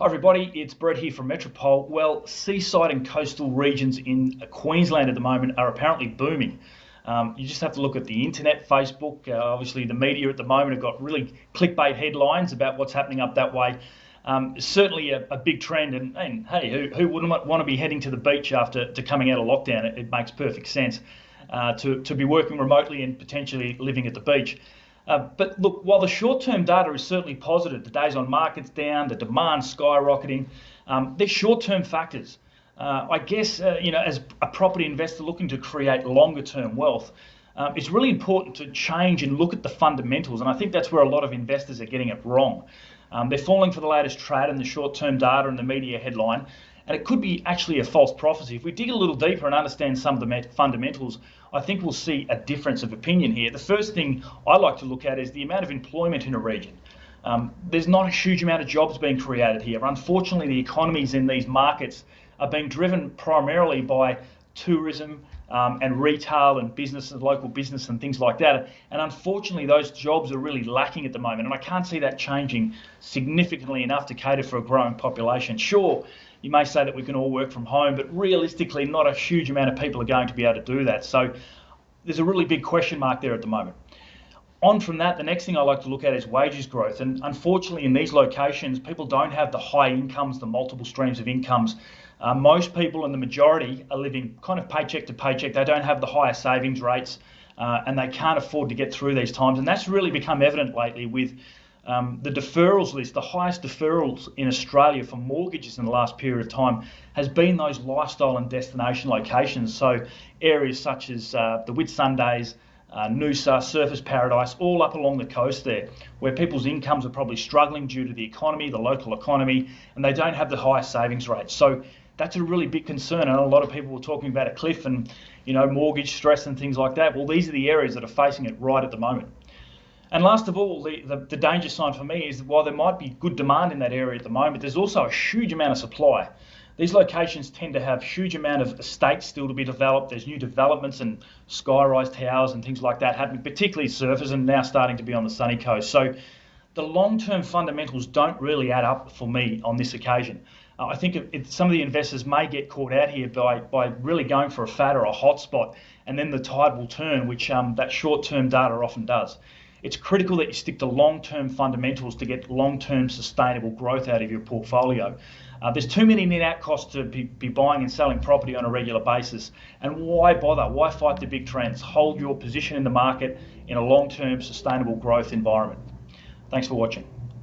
Hi everybody, it's Brett here from Metropole. Well, seaside and coastal regions in Queensland at the moment are apparently booming. You just have to look at the internet, Facebook, obviously the media at the moment have got really clickbait headlines about what's happening up that way. Certainly a big trend, and hey, who wouldn't want to be heading to the beach after coming out of lockdown? It makes perfect sense to be working remotely and potentially living at the beach. But look, while the short-term data is certainly positive, the days on market's down, the demand skyrocketing, they're short-term factors. I guess, as a property investor looking to create longer-term wealth, it's really important to change and look at the fundamentals, and I think that's where a lot of investors are getting it wrong. They're falling for the latest trad and the short-term data and the media headline, and it could be actually a false prophecy. If we dig a little deeper and understand some of the fundamentals, I think we'll see a difference of opinion here. The first thing I like to look at is the amount of employment in a region. There's not a huge amount of jobs being created here. Unfortunately, the economies in these markets are being driven primarily by tourism and retail and businesses, local business and things like that. And unfortunately, those jobs are really lacking at the moment. And I can't see that changing significantly enough to cater for a growing population. Sure, you may say that we can all work from home, but realistically, not a huge amount of people are going to be able to do that. So there's a really big question mark there at the moment. On from that, the next thing I like to look at is wages growth. And unfortunately, in these locations, people don't have the high incomes, the multiple streams of incomes. Most people, and the majority, are living kind of paycheck to paycheck. They don't have the higher savings rates, and they can't afford to get through these times. And that's really become evident lately with the deferrals list. The highest deferrals in Australia for mortgages in the last period of time has been those lifestyle and destination locations. So areas such as the Whitsundays, Noosa, Surfers Paradise, all up along the coast there, where people's incomes are probably struggling due to the economy, the local economy, and they don't have the highest savings rates. So that's a really big concern, and a lot of people were talking about a cliff and mortgage stress and things like that. Well, these are the areas that are facing it right at the moment. And last of all, the danger sign for me is that while there might be good demand in that area at the moment, there's also a huge amount of supply. These locations tend to have huge amount of estates still to be developed. There's new developments and sky-rise towers and things like that happening, particularly surfers, and now starting to be on the sunny coast. So the long-term fundamentals don't really add up for me on this occasion. I think some of the investors may get caught out here by really going for a fad or a hot spot, and then the tide will turn, which that short-term data often does. It's critical that you stick to long-term fundamentals to get long-term sustainable growth out of your portfolio. There's too many net-out costs to be buying and selling property on a regular basis. And why bother? Why fight the big trends? Hold your position in the market in a long-term sustainable growth environment. Thanks for watching.